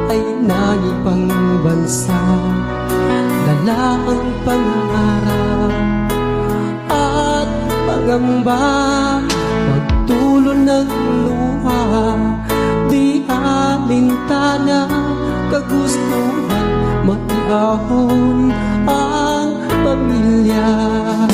ay naipang bansa. Dala ang pangarap at pangamba, pagtulo ng luha, di alintana, kagustuhan, maiahon ang pamilya.